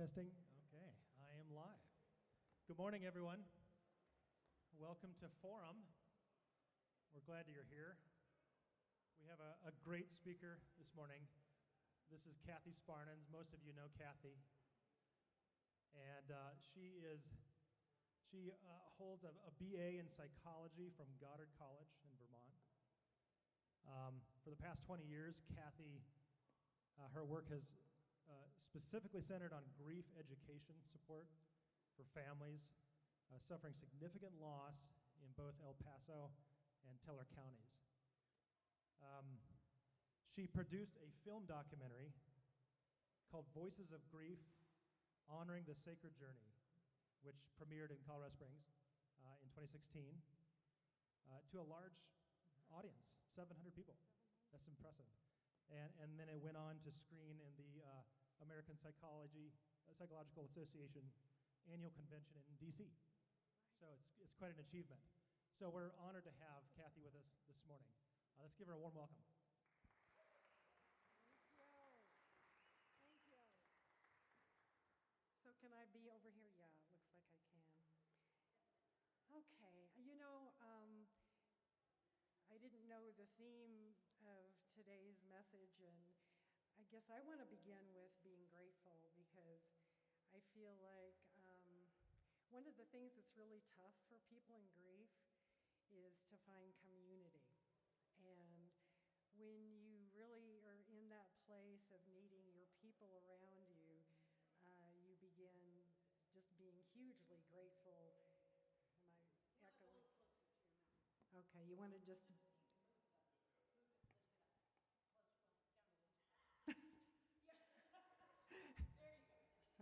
Testing. Okay, I am live. Good morning, everyone. Welcome to Forum. We're glad that you're here. We have a great speaker this morning. This is Kathy Sparnins. Most of you know Kathy. And she holds a BA in psychology from Goddard College in Vermont. For the past 20 years, Kathy, her work has specifically centered on grief education support for families suffering significant loss in both El Paso and Teller counties. She produced a film documentary called Voices of Grief, Honoring the Sacred Journey, which premiered in Colorado Springs in 2016 to a large audience, 700 people. That's impressive. And then it went on to screen in the American Psychological Association annual convention in D.C. So it's quite an achievement. So we're honored to have Kathy with us this morning. Let's give her a warm welcome. Thank you. So can I be over here? Yeah, it looks like I can. Okay, I didn't know the theme of today's message, and I guess I want to begin with being grateful because I feel like one of the things that's really tough for people in grief is to find community. And when you really are in that place of needing your people around you, you begin just being hugely grateful. Am I echoing? Okay, you want to just...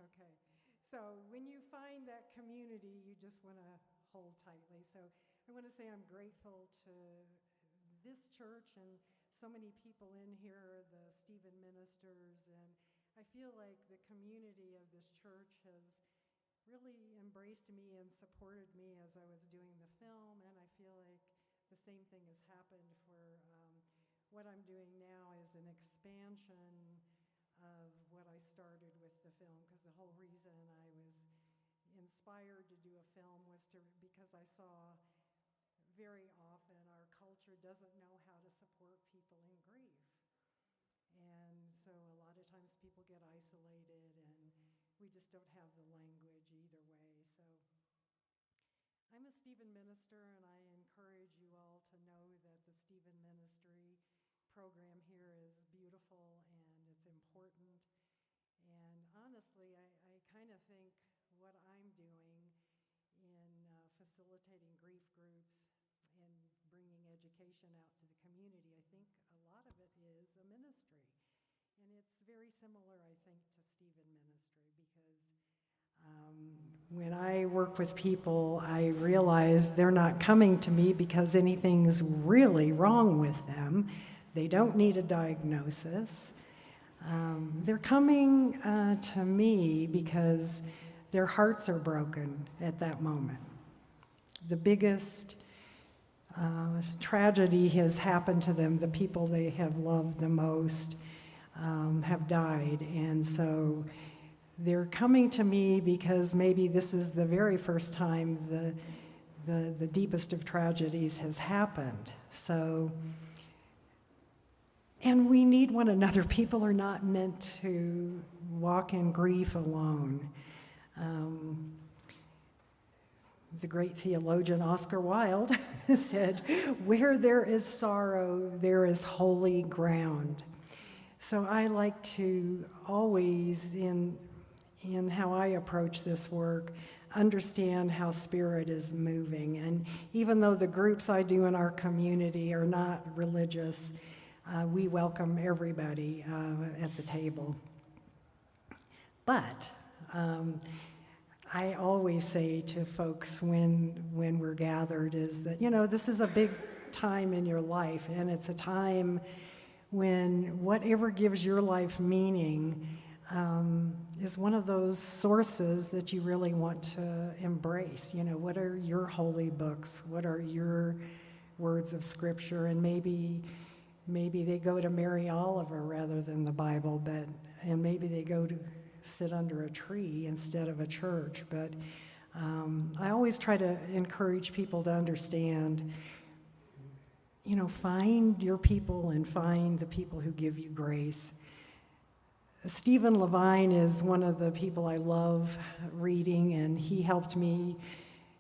Okay, so when you find that community, you just want to hold tightly. So I want to say I'm grateful to this church and so many people in here, the Stephen ministers, and I feel like the community of this church has really embraced me and supported me as I was doing the film, and I feel like the same thing has happened for what I'm doing now is an expansion of what I started with the film, because the whole reason I was inspired to do a film was because I saw very often our culture doesn't know how to support people in grief. And so a lot of times people get isolated and we just don't have the language either way. So I'm a Stephen minister, and I encourage you all to know that the Stephen ministry program here is beautiful and it's important. And honestly, I kind of think what I'm doing in facilitating grief groups and bringing education out to the community, I think a lot of it is a ministry. And it's very similar, I think, to Stephen ministry, because when I work with people, I realize they're not coming to me because anything's really wrong with them. They don't need a diagnosis. They're coming to me because their hearts are broken at that moment. The biggest tragedy has happened to them. The people they have loved the most have died. And so they're coming to me because maybe this is the very first time the deepest of tragedies has happened. And we need one another. People are not meant to walk in grief alone. The great theologian Oscar Wilde said, "Where there is sorrow, there is holy ground." So I like to always, in how I approach this work, understand how Spirit is moving. And even though the groups I do in our community are not religious, we welcome everybody at the table. But I always say to folks when we're gathered is that, this is a big time in your life, and it's a time when whatever gives your life meaning is one of those sources that you really want to embrace. What are your holy books? What are your words of Scripture? And maybe they go to Mary Oliver rather than the Bible, and maybe they go to sit under a tree instead of a church. But I always try to encourage people to understand, find your people and find the people who give you grace. Stephen Levine is one of the people I love reading, and he helped me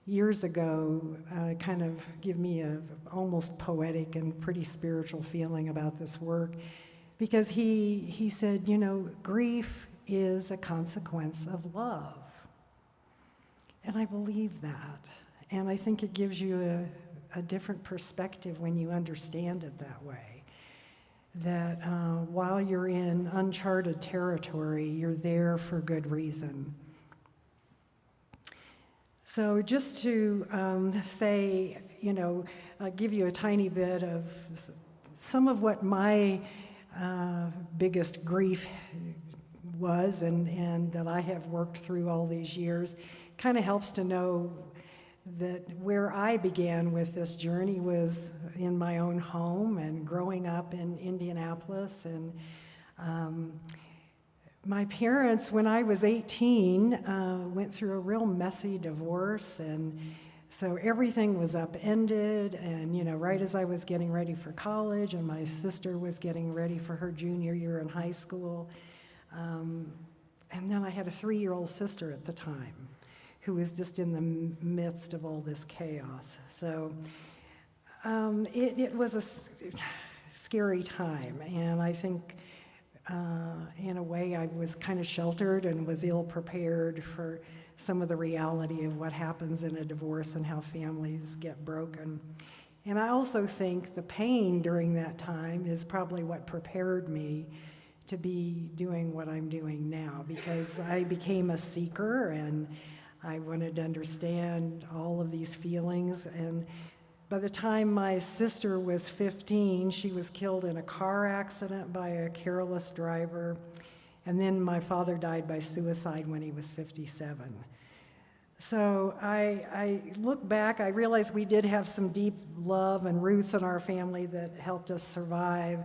years ago kind of give me a almost poetic and pretty spiritual feeling about this work, because he said, grief is a consequence of love. And I believe that. And I think it gives you a different perspective when you understand it that way. That while you're in uncharted territory, you're there for good reason. So just to say, give you a tiny bit of some of what my biggest grief was and that I have worked through all these years, kind of helps to know that where I began with this journey was in my own home and growing up in Indianapolis. And my parents, when I was 18, went through a real messy divorce. And so everything was upended. And, right as I was getting ready for college and my sister was getting ready for her junior year in high school. And then I had a 3-year-old sister at the time who was just in the midst of all this chaos. So it was a scary time, and I think in a way I was kind of sheltered and was ill-prepared for some of the reality of what happens in a divorce and how families get broken. And I also think the pain during that time is probably what prepared me to be doing what I'm doing now, because I became a seeker and I wanted to understand all of these feelings. And by the time my sister was 15, she was killed in a car accident by a careless driver. And then my father died by suicide when he was 57. So I look back, I realize we did have some deep love and roots in our family that helped us survive.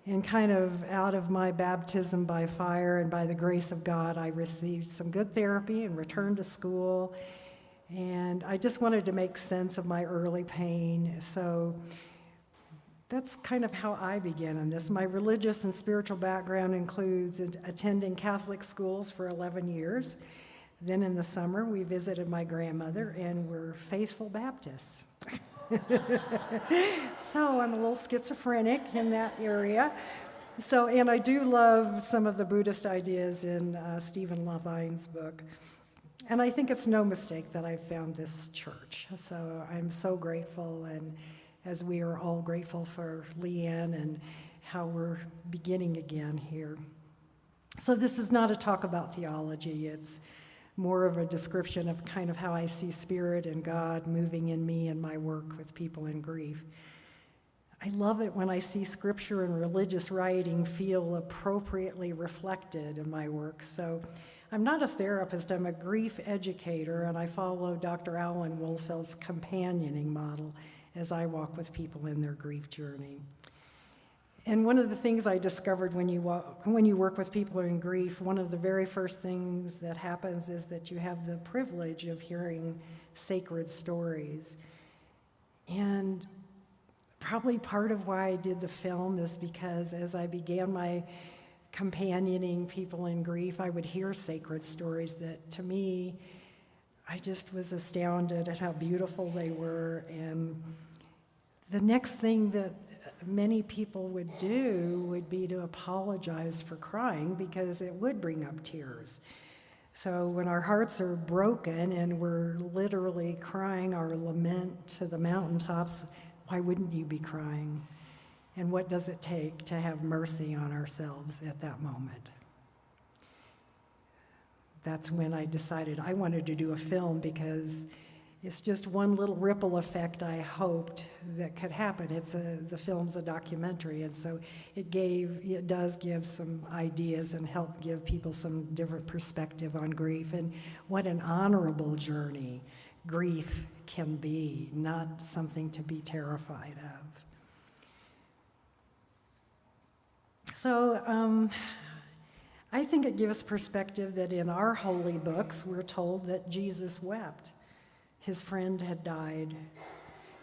And kind of out of my baptism by fire and by the grace of God, I received some good therapy and returned to school. And I just wanted to make sense of my early pain. So that's kind of how I began in this. My religious and spiritual background includes attending Catholic schools for 11 years. Then in the summer, we visited my grandmother, and we're faithful Baptists. So I'm a little schizophrenic in that area. So, and I do love some of the Buddhist ideas in Stephen Levine's book. And I think it's no mistake that I found this church. So I'm so grateful, and as we are all grateful for Leanne and how we're beginning again here. So this is not a talk about theology. It's more of a description of kind of how I see Spirit and God moving in me and my work with people in grief. I love it when I see scripture and religious writing feel appropriately reflected in my work. So I'm not a therapist, I'm a grief educator, and I follow Dr. Alan Wolfeld's companioning model as I walk with people in their grief journey. And one of the things I discovered when you work with people in grief, one of the very first things that happens is that you have the privilege of hearing sacred stories. And probably part of why I did the film is because as I began my companioning people in grief, I would hear sacred stories that, to me, I just was astounded at how beautiful they were. And the next thing that many people would do would be to apologize for crying, because it would bring up tears. So when our hearts are broken and we're literally crying our lament to the mountaintops, why wouldn't you be crying? And what does it take to have mercy on ourselves at that moment? That's when I decided I wanted to do a film, because it's just one little ripple effect I hoped that could happen. The film's a documentary, and so it does give some ideas and help give people some different perspective on grief and what an honorable journey grief can be, not something to be terrified of. So I think it gives perspective that in our holy books, we're told that Jesus wept. His friend had died.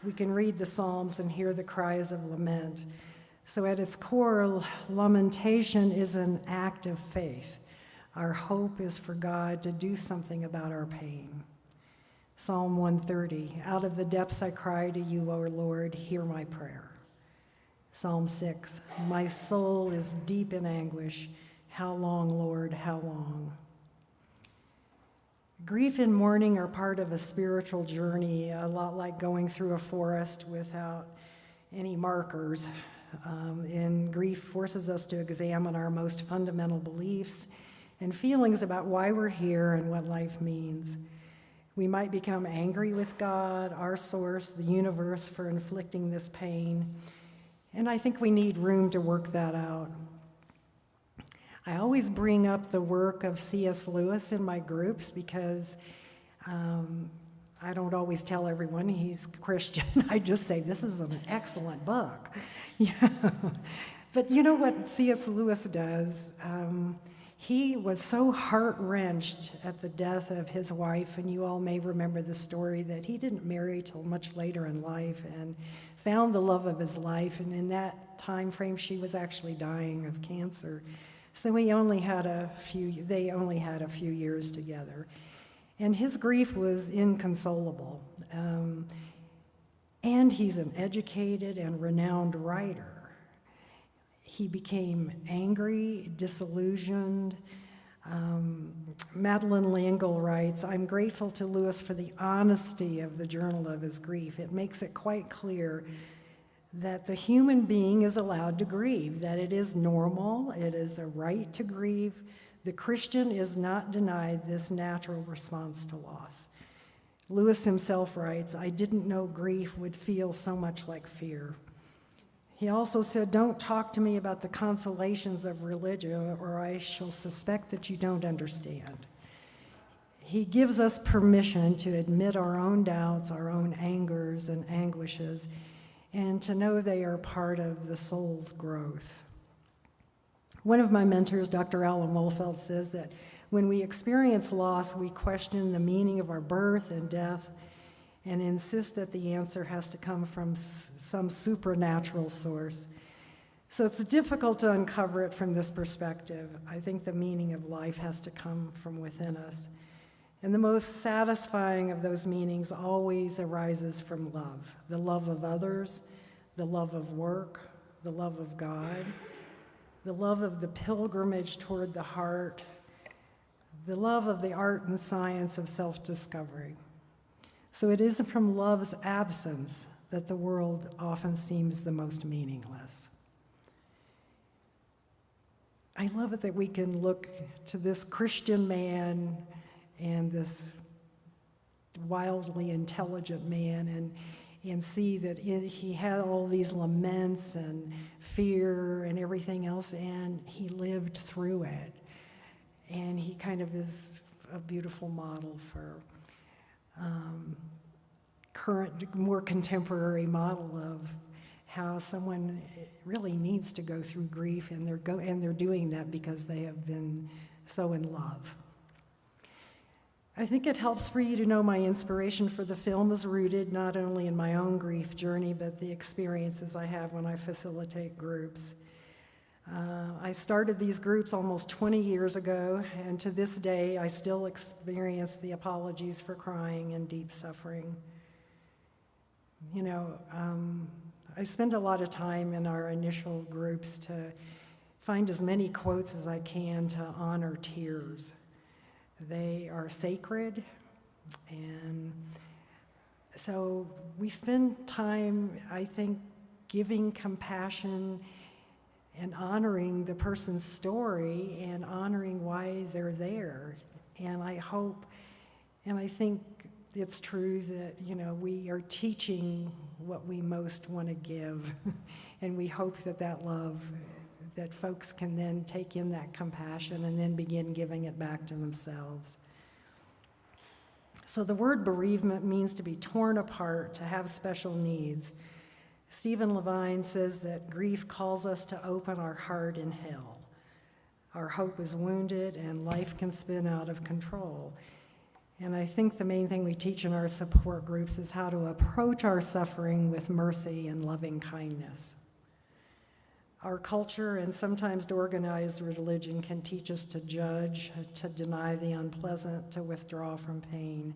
We can read the Psalms and hear the cries of lament. So at its core, lamentation is an act of faith. Our hope is for God to do something about our pain. Psalm 130, out of the depths I cry to you, O Lord, hear my prayer. Psalm 6, my soul is deep in anguish. How long, Lord, how long? Grief and mourning are part of a spiritual journey, a lot like going through a forest without any markers. And grief forces us to examine our most fundamental beliefs and feelings about why we're here and what life means. We might become angry with God, our source, the universe, for inflicting this pain. And I think we need room to work that out. I always bring up the work of C.S. Lewis in my groups because I don't always tell everyone he's Christian. I just say, this is an excellent book. Yeah. But you know what C.S. Lewis does? He was so heart-wrenched at the death of his wife, and you all may remember the story that he didn't marry till much later in life and found the love of his life, and in that time frame she was actually dying of cancer. So they only had a few years together. And his grief was inconsolable. And he's an educated and renowned writer. He became angry, disillusioned. Madeline L'Engle writes, I'm grateful to Lewis for the honesty of the journal of his grief. It makes it quite clear that the human being is allowed to grieve, that it is normal, it is a right to grieve. The Christian is not denied this natural response to loss. Lewis himself writes, I didn't know grief would feel so much like fear. He also said, don't talk to me about the consolations of religion, or I shall suspect that you don't understand. He gives us permission to admit our own doubts, our own angers and anguishes, and to know they are part of the soul's growth. One of my mentors, Dr. Alan Wolfeld, says that when we experience loss, we question the meaning of our birth and death and insist that the answer has to come from some supernatural source. So it's difficult to uncover it from this perspective. I think the meaning of life has to come from within us. And the most satisfying of those meanings always arises from love, the love of others, the love of work, the love of God, the love of the pilgrimage toward the heart, the love of the art and science of self-discovery. So it is from love's absence that the world often seems the most meaningless. I love it that we can look to this Christian man and this wildly intelligent man and see that he had all these laments and fear and everything else, and he lived through it. And he kind of is a beautiful model for current, more contemporary model of how someone really needs to go through grief, and they're doing that because they have been so in love. I think it helps for you to know my inspiration for the film is rooted not only in my own grief journey, but the experiences I have when I facilitate groups. I started these groups almost 20 years ago, and to this day, I still experience the apologies for crying and deep suffering. You know, I spend a lot of time in our initial groups to find as many quotes as I can to honor tears. They are sacred, and so we spend time, I think, giving compassion and honoring the person's story and honoring why they're there. And I hope, and I think it's true that, you know, we are teaching what we most want to give. And we hope that that love, that folks can then take in that compassion and then begin giving it back to themselves. So the word bereavement means to be torn apart, to have special needs. Stephen Levine says that grief calls us to open our heart in hell. Our hope is wounded, and life can spin out of control. And I think the main thing we teach in our support groups is how to approach our suffering with mercy and loving kindness. Our culture and sometimes organized religion can teach us to judge, to deny the unpleasant, to withdraw from pain.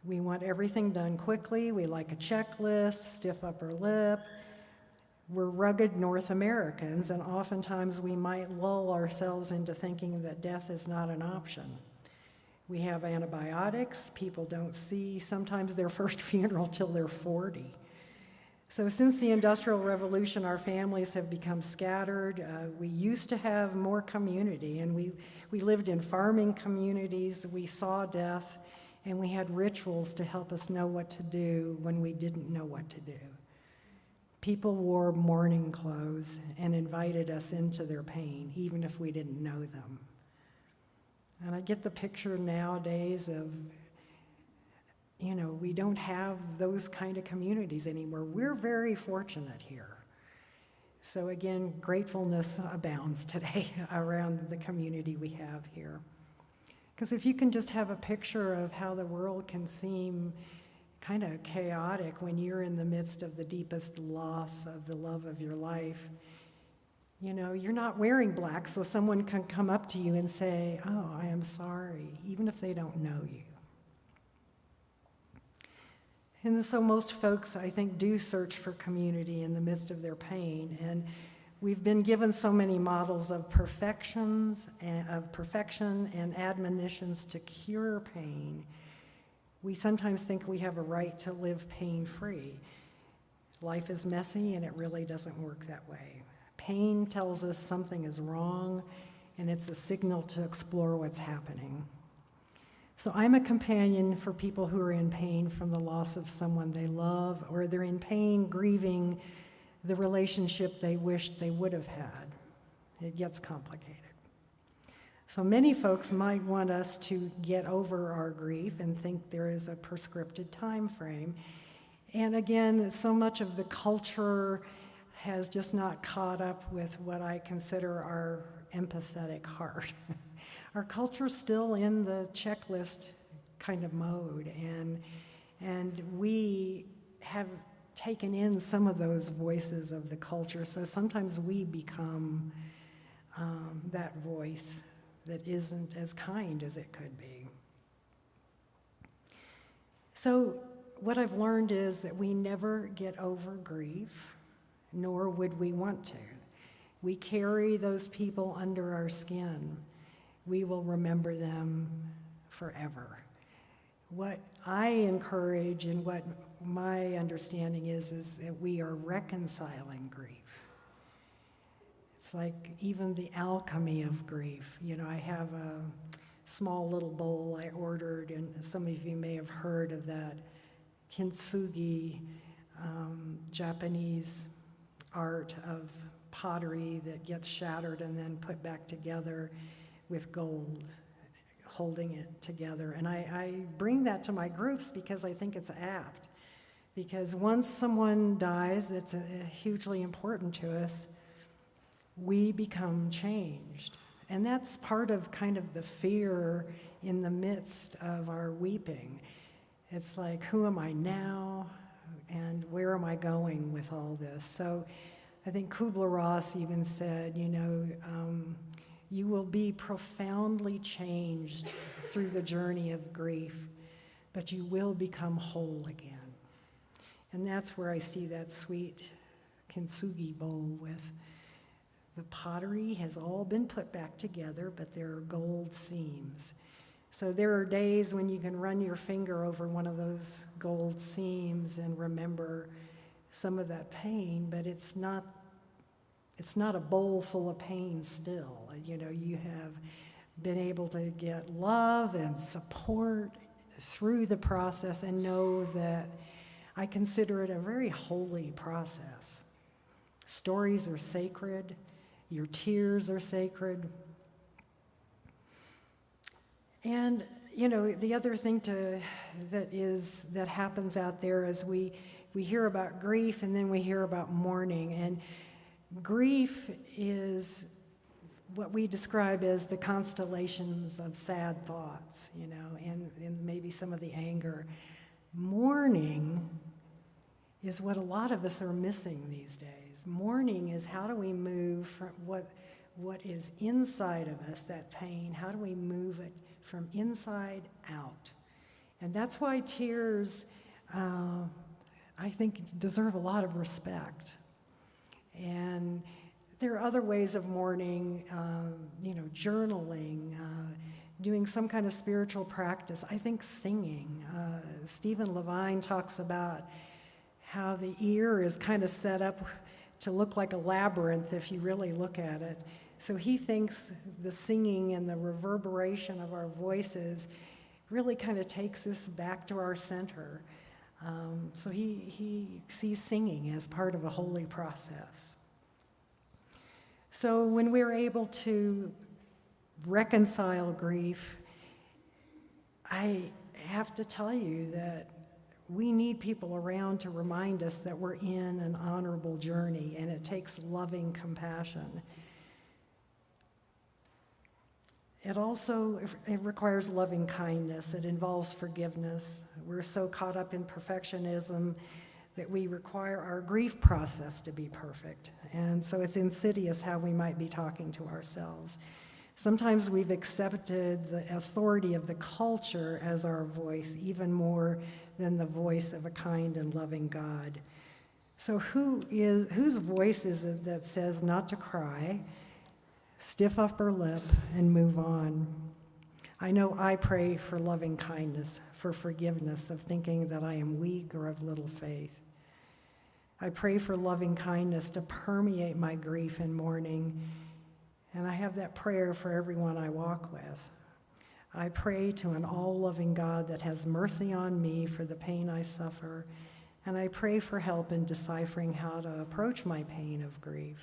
We want everything done quickly. We like a checklist, stiff upper lip. We're rugged North Americans, and oftentimes we might lull ourselves into thinking that death is not an option. We have antibiotics. People don't see sometimes their first funeral till they're 40. So since the Industrial Revolution, our families have become scattered. We used to have more community, and we lived in farming communities. We saw death, and we had rituals to help us know what to do when we didn't know what to do. People wore mourning clothes and invited us into their pain, even if we didn't know them. And I get the picture nowadays of, we don't have those kind of communities anymore. We're very fortunate here. So again, gratefulness abounds today around the community we have here. Because if you can just have a picture of how the world can seem kind of chaotic when you're in the midst of the deepest loss of the love of your life, you're not wearing black, so someone can come up to you and say, "Oh, I am sorry," even if they don't know you. And so most folks, I think, do search for community in the midst of their pain. And we've been given so many models of perfection and admonitions to cure pain. We sometimes think we have a right to live pain-free. Life is messy, and it really doesn't work that way. Pain tells us something is wrong, and it's a signal to explore what's happening. So I'm a companion for people who are in pain from the loss of someone they love, or they're in pain grieving the relationship they wished they would have had. It gets complicated. So many folks might want us to get over our grief and think there is a prescripted time frame. And again, so much of the culture has just not caught up with what I consider our empathetic heart. Our culture's still in the checklist kind of mode, and we have taken in some of those voices of the culture, so sometimes we become that voice that isn't as kind as it could be. So what I've learned is that we never get over grief, nor would we want to. We carry those people under our skin. We will remember them forever. What I encourage and what my understanding is that we are reconciling grief. It's like even the alchemy of grief. I have a small little bowl I ordered, and some of you may have heard of that kintsugi, Japanese art of pottery that gets shattered and then put back together with gold, holding it together. And I bring that to my groups because I think it's apt. Because once someone dies that's hugely important to us, we become changed. And that's part of kind of the fear in the midst of our weeping. It's like, who am I now? And where am I going with all this? So I think Kubler-Ross even said, you will be profoundly changed through the journey of grief, but you will become whole again. And that's where I see that sweet kintsugi bowl with the pottery has all been put back together, but there are gold seams. So there are days when you can run your finger over one of those gold seams and remember some of that pain, but it's not a bowl full of pain still. You have been able to get love and support through the process and know that I consider it a very holy process. Stories are sacred. Your tears are sacred. And, the other thing that happens out there is we hear about grief and then we hear about mourning. And grief is what we describe as the constellations of sad thoughts, you know, and maybe some of the anger. Mourning is what a lot of us are missing these days. Mourning is how do we move from what is inside of us, that pain, how do we move it from inside out? And that's why tears, I think, deserve a lot of respect. And there are other ways of mourning, you know, journaling, doing some kind of spiritual practice. I think singing. Stephen Levine talks about how the ear is kind of set up to look like a labyrinth if you really look at it. So he thinks the singing and the reverberation of our voices really kind of takes us back to our center. So he sees singing as part of a holy process. So when we're able to reconcile grief, I have to tell you that we need people around to remind us that we're in an honorable journey, and it takes loving compassion. It requires loving kindness. It involves forgiveness. We're so caught up in perfectionism that we require our grief process to be perfect. And so it's insidious how we might be talking to ourselves. Sometimes we've accepted the authority of the culture as our voice, even more than the voice of a kind and loving God. So whose voice is it that says not to cry, stiff upper lip, and move on? I know I pray for loving kindness, for forgiveness of thinking that I am weak or of little faith. I pray for loving kindness to permeate my grief and mourning, and I have that prayer for everyone I walk with. I pray to an all-loving God that has mercy on me for the pain I suffer, and I pray for help in deciphering how to approach my pain of grief.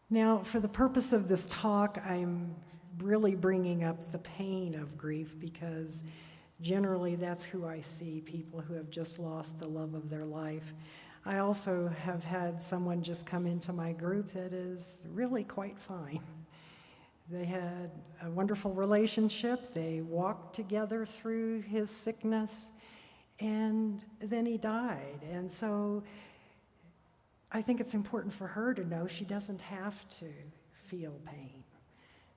Now, for the purpose of this talk, I'm really bringing up the pain of grief because generally that's who I see, people who have just lost the love of their life. I also have had someone just come into my group that is really quite fine. They had a wonderful relationship. They walked together through his sickness, and then he died. And so I think it's important for her to know she doesn't have to feel pain.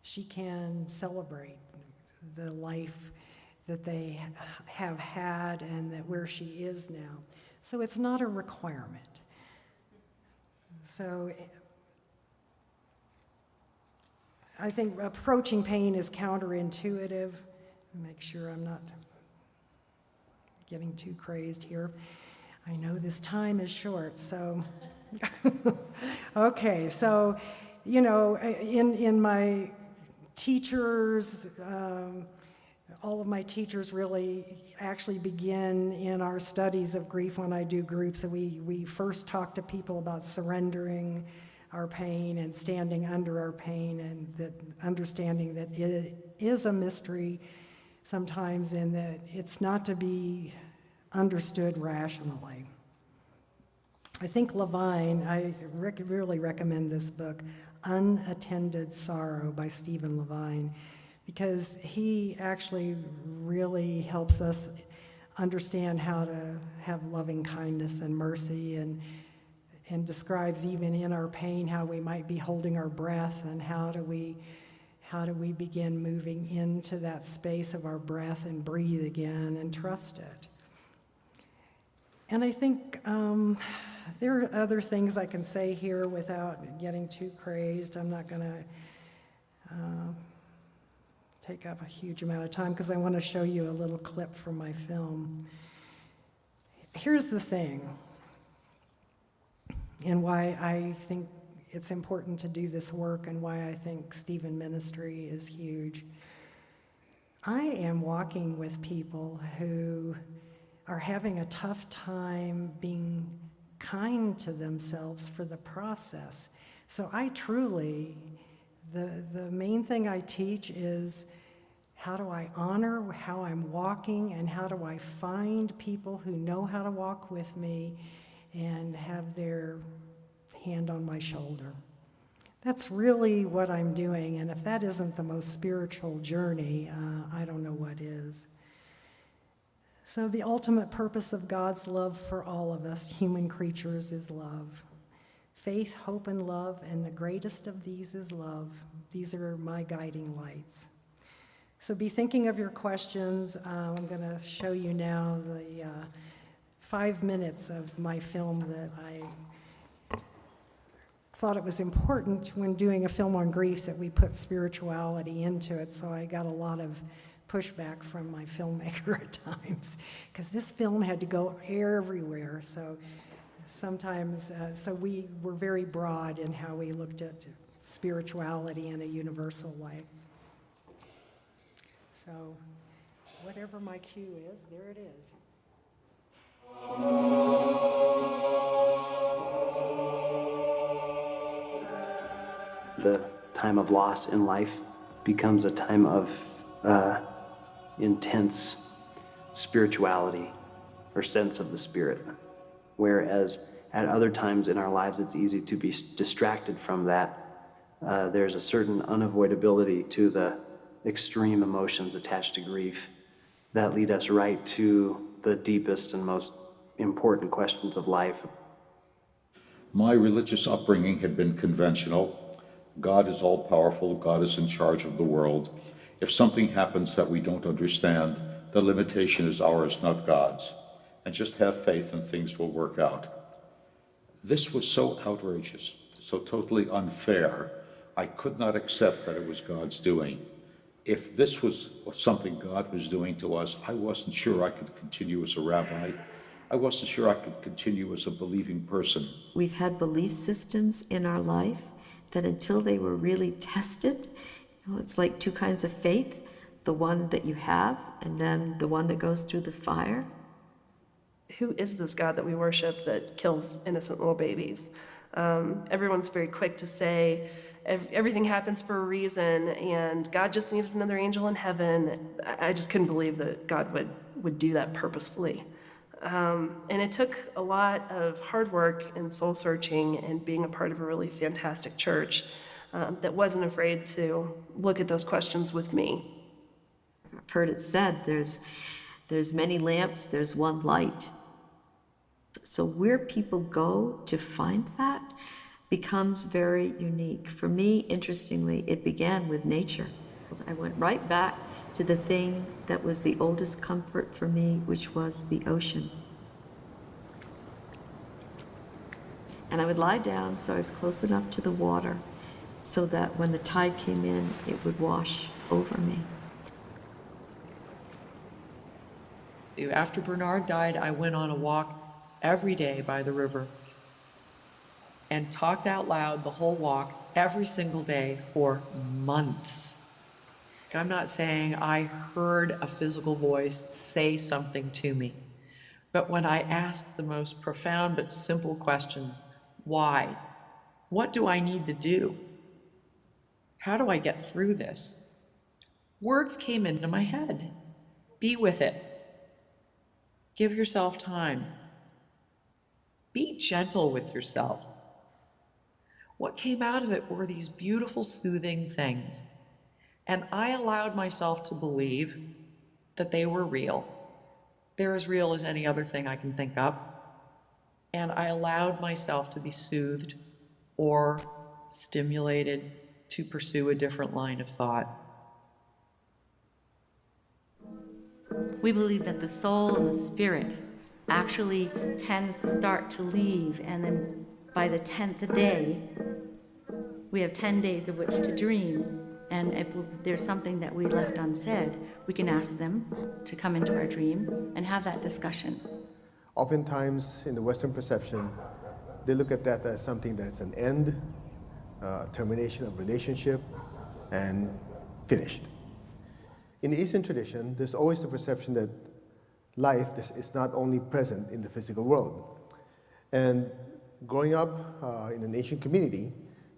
She can celebrate the life that they have had and that where she is now. So it's not a requirement. So I think approaching pain is counterintuitive. Make sure I'm not getting too crazed here. I know this time is short, so okay. So, you know, in my teachers, all of my teachers really actually begin in our studies of grief when I do groups. And we first talk to people about surrendering our pain and standing under our pain, and that understanding that it is a mystery sometimes, and that it's not to be understood rationally. I think Levine, I really recommend this book, Unattended Sorrow by Stephen Levine, because he actually really helps us understand how to have loving kindness and mercy, and describes even in our pain how we might be holding our breath, and how do we begin moving into that space of our breath and breathe again and trust it. And I think there are other things I can say here without getting too crazed. I'm not going to take up a huge amount of time because I want to show you a little clip from my film. Here's the thing, and why I think it's important to do this work, and why I think Stephen ministry is huge. I am walking with people who are having a tough time being kind to themselves for the process. So I truly, the main thing I teach is how do I honor how I'm walking, and how do I find people who know how to walk with me and have their hand on my shoulder. That's really what I'm doing, and if that isn't the most spiritual journey, I don't know what is. So the ultimate purpose of God's love for all of us, human creatures, is love. Faith, hope, and love, and the greatest of these is love. These are my guiding lights. So be thinking of your questions. I'm going to show you now the 5 minutes of my film that I thought it was important when doing a film on grief that we put spirituality into it, so I got a lot of pushback from my filmmaker at times, because this film had to go everywhere, so sometimes, so we were very broad in how we looked at spirituality in a universal way. So whatever my cue is, there it is. The time of loss in life becomes a time of intense spirituality or sense of the spirit, whereas at other times in our lives it's easy to be distracted from that. There's a certain unavoidability to the extreme emotions attached to grief that lead us right to the deepest and most important questions of life. My religious upbringing had been conventional. God is all-powerful, God is in charge of the world. If something happens that we don't understand, the limitation is ours, not God's. And just have faith and things will work out. This was so outrageous, so totally unfair, I could not accept that it was God's doing. If this was something God was doing to us, I wasn't sure I could continue as a rabbi. I wasn't sure I could continue as a believing person. We've had belief systems in our life that until they were really tested, it's like two kinds of faith, the one that you have and then the one that goes through the fire. Who is this God that we worship that kills innocent little babies? Everyone's very quick to say, everything happens for a reason, and God just needed another angel in heaven. I just couldn't believe that God would do that purposefully. And it took a lot of hard work and soul searching and being a part of a really fantastic church that wasn't afraid to look at those questions with me. I've heard it said, there's many lamps, there's one light. So where people go to find that becomes very unique. For me, interestingly, it began with nature. I went right back to the thing that was the oldest comfort for me, which was the ocean. And I would lie down so I was close enough to the water so that when the tide came in, it would wash over me. After Bernard died, I went on a walk every day by the river and talked out loud the whole walk every single day for months. I'm not saying I heard a physical voice say something to me, but when I asked the most profound but simple questions, why? What do I need to do? How do I get through this? Words came into my head. Be with it. Give yourself time. Be gentle with yourself. What came out of it were these beautiful, soothing things. And I allowed myself to believe that they were real. They're as real as any other thing I can think of. And I allowed myself to be soothed or stimulated to pursue a different line of thought. We believe that the soul and the spirit actually tends to start to leave, and then by the 10th day, we have 10 days of which to dream. And if there's something that we left unsaid, we can ask them to come into our dream and have that discussion. Oftentimes, in the Western perception, they look at that as something that's an end, termination of relationship, and finished. In the Eastern tradition, there's always the perception that life is not only present in the physical world. And growing up in an Asian community,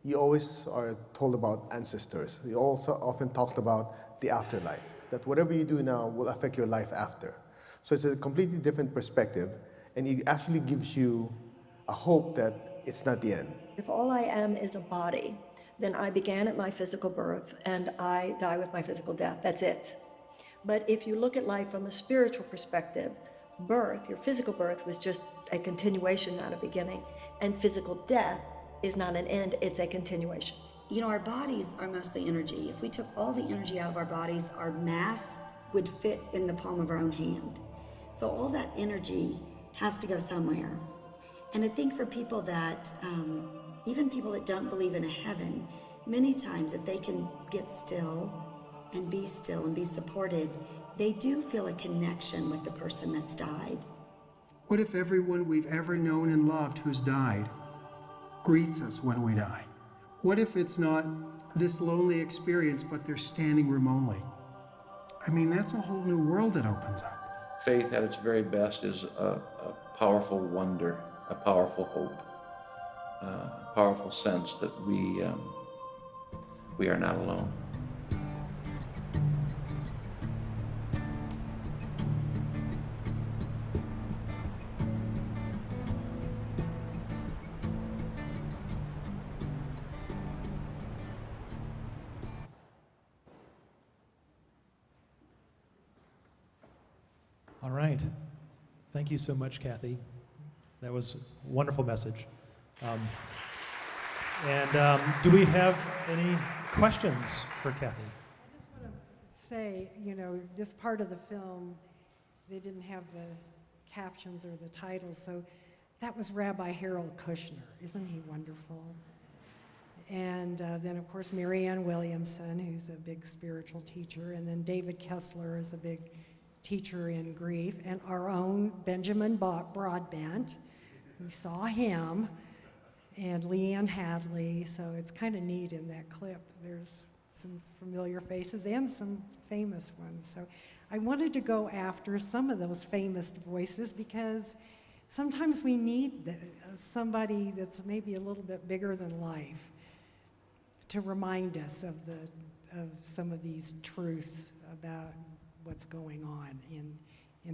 you always are told about ancestors. You also often talked about the afterlife, that whatever you do now will affect your life after. So it's a completely different perspective, and it actually gives you a hope that it's not the end. If all I am is a body, then I began at my physical birth and I die with my physical death. That's it. But if you look at life from a spiritual perspective, birth, your physical birth, was just a continuation, not a beginning. And physical death is not an end, it's a continuation. You know, our bodies are mostly energy. If we took all the energy out of our bodies, our mass would fit in the palm of our own hand. So all that energy has to go somewhere. And I think for people that, even people that don't believe in a heaven, many times if they can get still and be supported, they do feel a connection with the person that's died. What if everyone we've ever known and loved who's died greets us when we die? What if it's not this lonely experience, but they're standing room only? I mean, that's a whole new world that opens up. Faith at its very best is a powerful wonder, a powerful hope, a powerful sense that we are not alone. All right. Thank you so much, Kathy. That was a wonderful message. Do we have any questions for Kathy? I just want to say, you know, this part of the film, they didn't have the captions or the titles, so that was Rabbi Harold Kushner. Isn't he wonderful? And then, of course, Marianne Williamson, who's a big spiritual teacher, and then David Kessler is a big teacher in grief, and our own Benjamin Broadbent. We saw him, and Leanne Hadley, so it's kind of neat in that clip. There's some familiar faces and some famous ones. So I wanted to go after some of those famous voices because sometimes we need somebody that's maybe a little bit bigger than life to remind us of some of these truths about what's going on in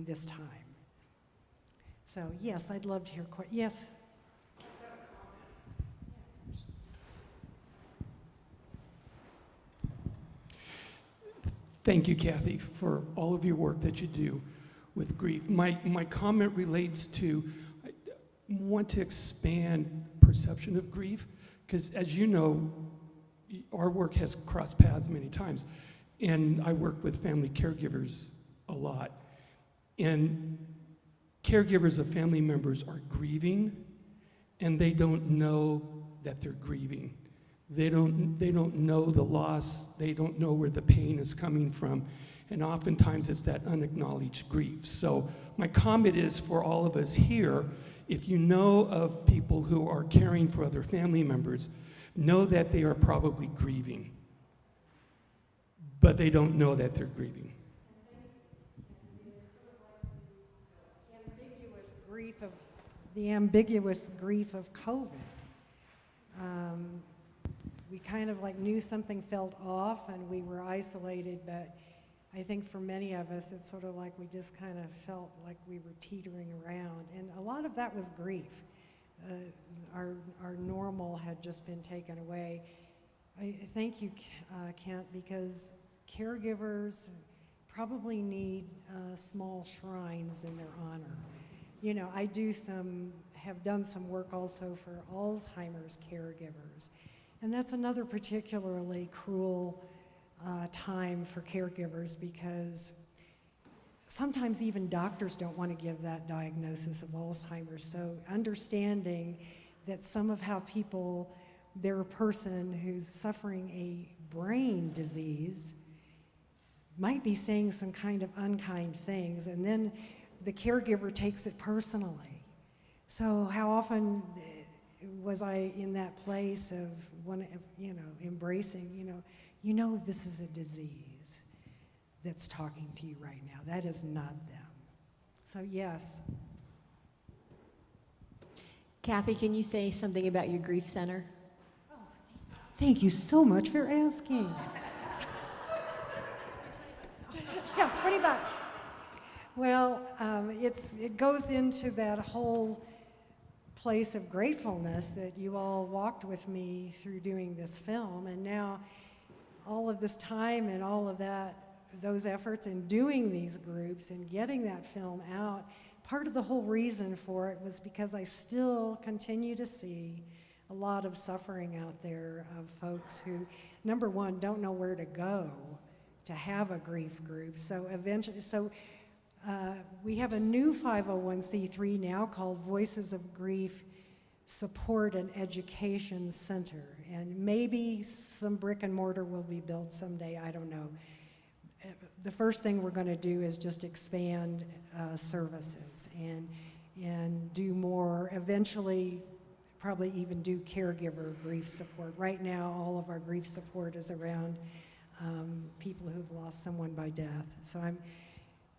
this time. So yes, I'd love to hear questions. Yes? Thank you, Kathy, for all of your work that you do with grief. My comment relates to, I want to expand perception of grief, because as you know, our work has crossed paths many times. And I work with family caregivers a lot. And caregivers of family members are grieving, and they don't know that they're grieving. They don't know the loss. They don't know where the pain is coming from. And oftentimes it's that unacknowledged grief. So my comment is for all of us here, if you know of people who are caring for other family members, know that they are probably grieving. But they don't know that they're grieving. The ambiguous grief of COVID. We kind of like knew something felt off and we were isolated, but I think for many of us, it's sort of like we just kind of felt like we were teetering around. And a lot of that was grief. Our normal had just been taken away. I thank you, Kent, because caregivers probably need small shrines in their honor. You know, I have done some work also for Alzheimer's caregivers. And that's another particularly cruel time for caregivers because sometimes even doctors don't want to give that diagnosis of Alzheimer's. So understanding that some of how their person who's suffering a brain disease might be saying some kind of unkind things, and then the caregiver takes it personally. So how often was I in that place of embracing, this is a disease that's talking to you right now. That is not them. So yes. Kathy, can you say something about your grief center? Thank you so much for asking. Yeah, $20. Well, it goes into that whole place of gratefulness that you all walked with me through doing this film. And now all of this time and all of those efforts in doing these groups and getting that film out, part of the whole reason for it was because I still continue to see a lot of suffering out there of folks who, number one, don't know where to go to have a grief group. So eventually, we have a new 501c3 now called Voices of Grief Support and Education Center. And maybe some brick and mortar will be built someday, I don't know. The first thing we're going to do is just expand services and do more, eventually probably even do caregiver grief support. Right now, all of our grief support is around people who've lost someone by death. So I'm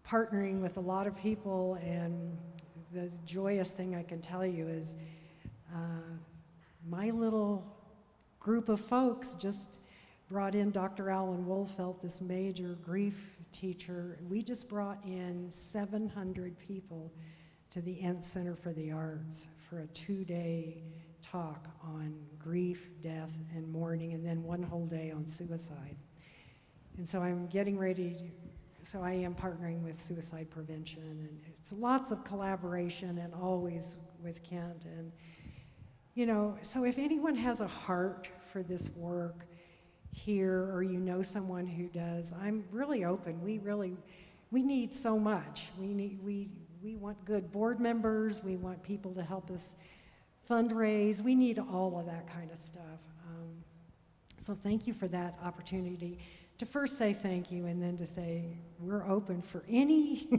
partnering with a lot of people, and the joyous thing I can tell you is my little group of folks just brought in Dr. Alan Wolfelt, this major grief teacher. We just brought in 700 people to the Ent Center for the Arts for a 2-day talk on grief, death, and mourning, and then 1 whole day on suicide. And so I'm getting ready so I am partnering with suicide prevention, and it's lots of collaboration, and always with Kent. And, you know, so if anyone has a heart for this work here, or you know someone who does, I'm really open. We need so much. We want good board members. We want people to help us fundraise. We need all of that kind of stuff. So thank you for that opportunity to first say thank you, and then to say we're open for any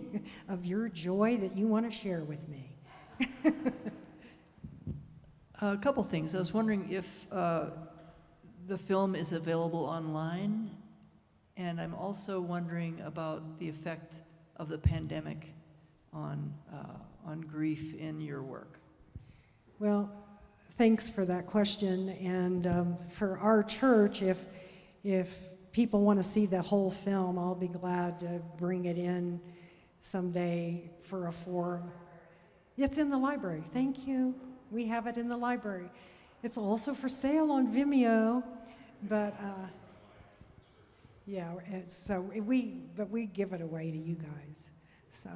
of your joy that you want to share with me. A couple things. I was wondering if the film is available online, and I'm also wondering about the effect of the pandemic on grief in your work. Well, thanks for that question. And for our church, if people want to see the whole film, I'll be glad to bring it in someday for a forum. It's in the library. Thank you. We have it in the library. It's also for sale on Vimeo, but yeah. So we give it away to you guys. So,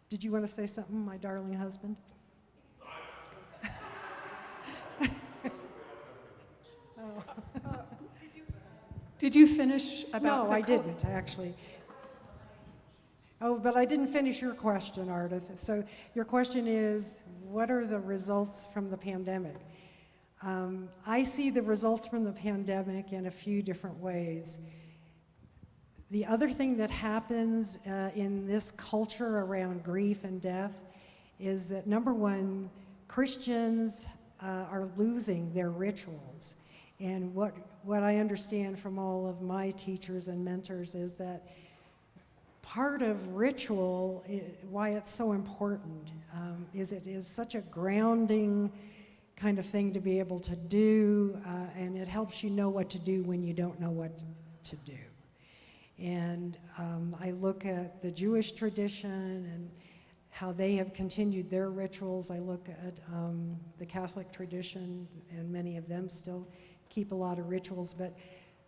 did you want to say something, my darling husband? Did you finish about No, the I didn't, actually. Oh, but I didn't finish your question, Ardith. So your question is, what are the results from the pandemic? I see the results from the pandemic in a few different ways. The other thing that happens in this culture around grief and death is that, number one, Christians are losing their rituals. And what I understand from all of my teachers and mentors is that part of ritual, why it's so important, is it is such a grounding kind of thing to be able to do, and it helps you know what to do when you don't know what to do. And I look at the Jewish tradition and how they have continued their rituals. I look at the Catholic tradition, and many of them still keep a lot of rituals. But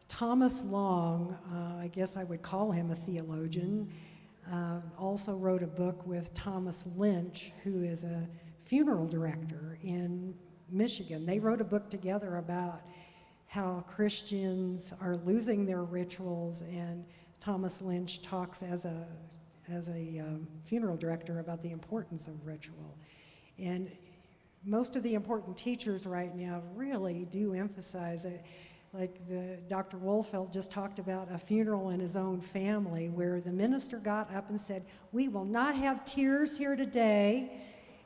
Thomas Long, I guess I would call him a theologian, also wrote a book with Thomas Lynch, who is a funeral director in Michigan. They wrote a book together about how Christians are losing their rituals, and Thomas Lynch talks as a funeral director about the importance of ritual. And most of the important teachers right now really do emphasize it. Like Dr. Wolfelt just talked about a funeral in his own family where the minister got up and said, "We will not have tears here today,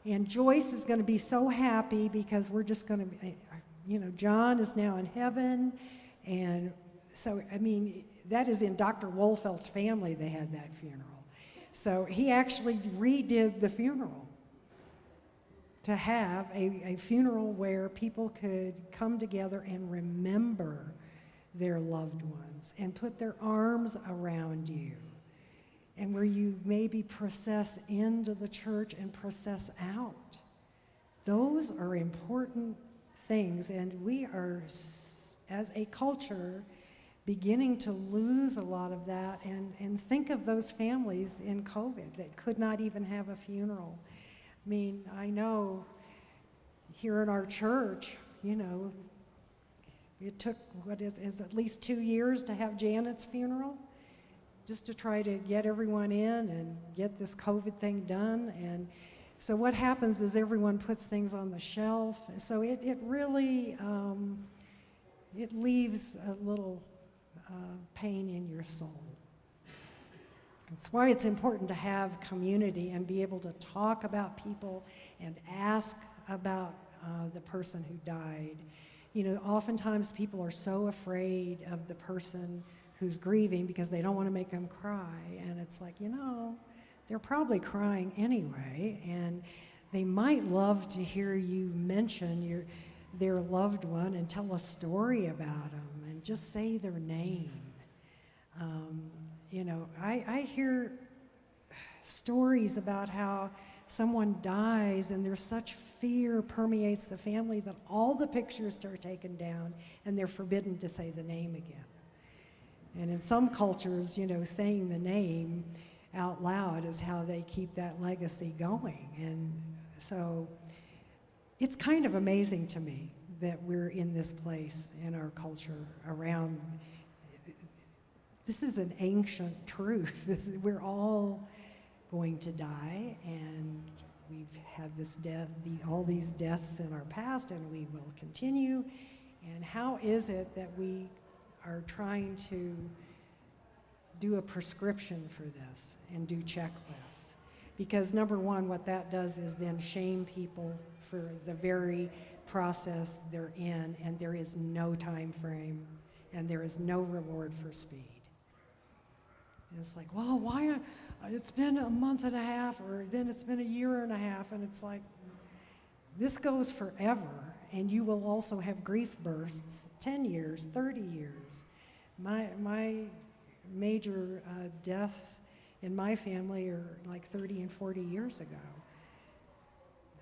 and Joyce is going to be so happy because we're just going to, you know, John is now in heaven." And so, I mean, that is in Dr. Wolfelt's family, they had that funeral. So he actually redid the funeral to have a funeral where people could come together and remember their loved ones and put their arms around you, and where you maybe process into the church and process out Those are important things, and we are, as a culture, beginning to lose a lot of that, and think of those families in COVID that could not even have a funeral. I mean, I know here in our church, you know, it took, what is at least 2 years to have Janet's funeral, just to try to get everyone in and get this COVID thing done. And so what happens is everyone puts things on the shelf. So it really, it leaves a little pain in your soul. That's why it's important to have community and be able to talk about people and ask about the person who died. You know, oftentimes people are so afraid of the person who's grieving because they don't want to make them cry. And it's like, you know, they're probably crying anyway, and they might love to hear you mention their loved one and tell a story about them and just say their name. You know, I hear stories about how someone dies and there's such fear permeates the family that all the pictures are taken down and they're forbidden to say the name again. And in some cultures, you know, saying the name out loud is how they keep that legacy going. And so it's kind of amazing to me that we're in this place in our culture around. This is an ancient truth. We're all going to die, and we've had this death, all these deaths in our past, and we will continue. And how is it that we are trying to do a prescription for this and do checklists? Because number one, what that does is then shame people for the very process they're in, and there is no time frame, and there is no reward for speed. And it's like, well, why? It's been a month and a half, or then it's been a year and a half, and it's like, this goes forever, and you will also have grief bursts, 10 years, 30 years. My major deaths in my family are like 30 and 40 years ago.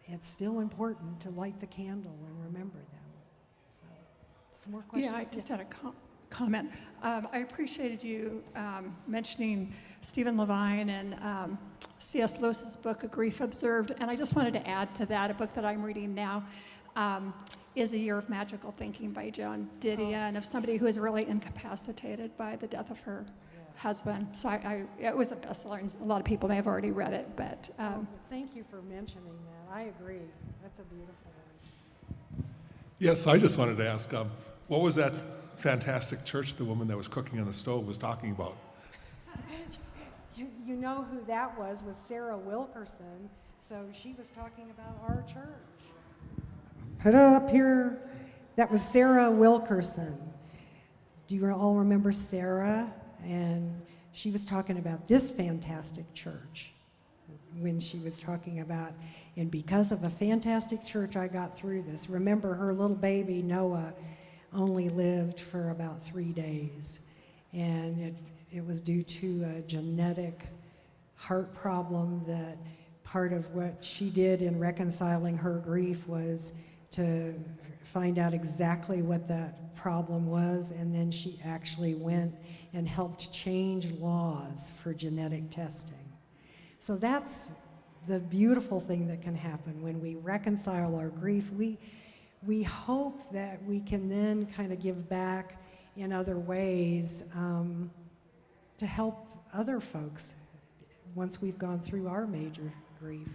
It's still important to light the candle and remember them. So, some more questions? Yeah, I just had a comment. I appreciated you mentioning Stephen Levine and C.S. Lewis's book, A Grief Observed, and I just wanted to add to that, a book that I'm reading now is A Year of Magical Thinking by Joan Didion, of somebody who is really incapacitated by the death of her husband. So it was a bestseller, and a lot of people may have already read it, but... thank you for mentioning that. I agree. That's a beautiful one. Yes, I just wanted to ask, what was that fantastic church the woman that was cooking on the stove was talking about? You know who that was Sarah Wilkerson. So she was talking about our church. Put up here. That was Sarah Wilkerson. Do you all remember Sarah? And she was talking about this fantastic church when she was talking about, and because of a fantastic church, I got through this. Remember, her little baby, Noah, only lived for about 3 days. And it was due to a genetic heart problem that part of what she did in reconciling her grief was to find out exactly what that problem was, and then she actually went and helped change laws for genetic testing. So that's the beautiful thing that can happen when we reconcile our grief. We hope that we can then kind of give back in other ways to help other folks once we've gone through our major grief.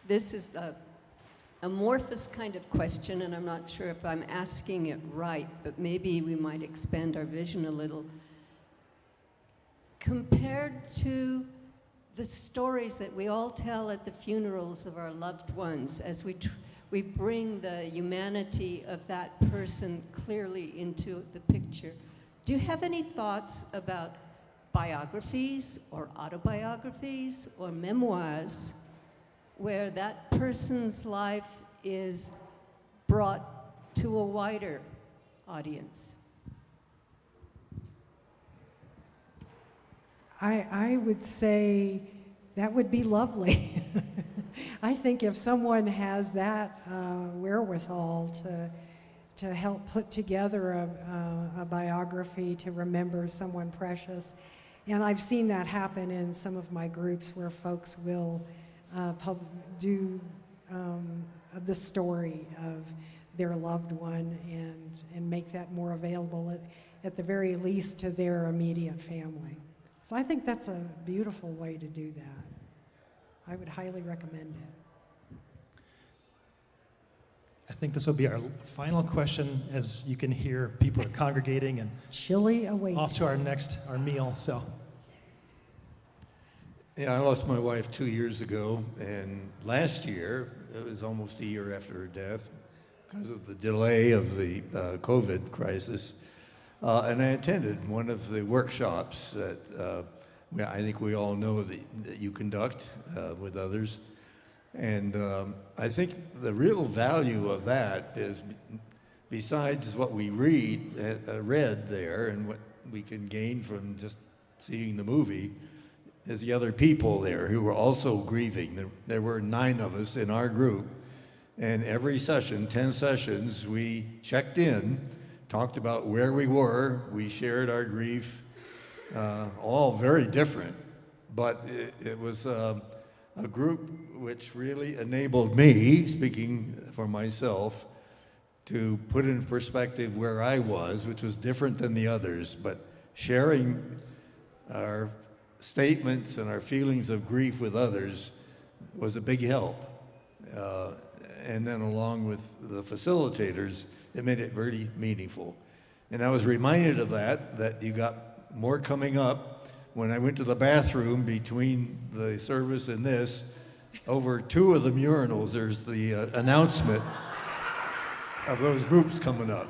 This is a amorphous kind of question, and I'm not sure if I'm asking it right, but maybe we might expand our vision a little. Compared to the stories that we all tell at the funerals of our loved ones, as we bring the humanity of that person clearly into the picture, do you have any thoughts about biographies or autobiographies or memoirs where that person's life is brought to a wider audience? I would say that would be lovely. I think if someone has that wherewithal to help put together a biography to remember someone precious, and I've seen that happen in some of my groups where folks will do the story of their loved one and make that more available at the very least to their immediate family. So I think that's a beautiful way to do that. I would highly recommend it. I think this will be our final question. As you can hear, people are congregating and chilly awaits. Off to our meal. So, yeah, I lost my wife 2 years ago, and last year, it was almost a year after her death because of the delay of the COVID crisis. And I attended one of the workshops that I think we all know that you conduct with others. And I think the real value of that is, besides what we read there and what we can gain from just seeing the movie, is the other people there who were also grieving. There were 9 of us in our group, and every session, 10 sessions, we checked in, talked about where we were, we shared our grief, all very different, but it was a group which really enabled me, speaking for myself, to put in perspective where I was, which was different than the others, but sharing our statements and our feelings of grief with others was a big help. And then along with the facilitators, it made it very meaningful. And I was reminded of that you got more coming up. When I went to the bathroom between the service and this, over 2 of the urinals, there's the announcement of those groups coming up.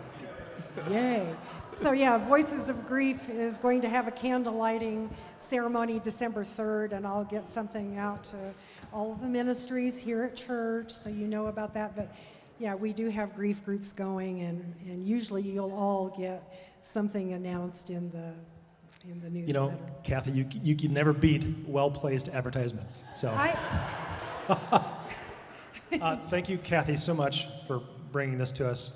Yay. So yeah, Voices of Grief is going to have a candle lighting ceremony December 3rd, and I'll get something out to all of the ministries here at church so you know about that. But yeah, we do have grief groups going, and usually you'll all get something announced in the newsletter. you know, Kathy, you can never beat well-placed advertisements. So, thank you, Kathy, so much for bringing this to us.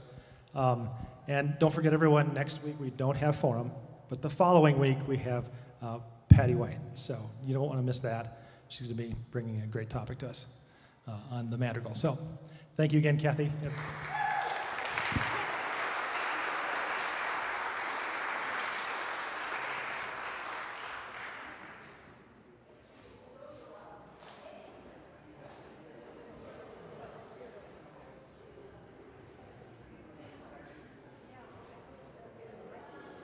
And don't forget, everyone, next week we don't have forum, but the following week we have Patty White. So you don't want to miss that. She's going to be bringing a great topic to us on the madrigal. So thank you again, Kathy.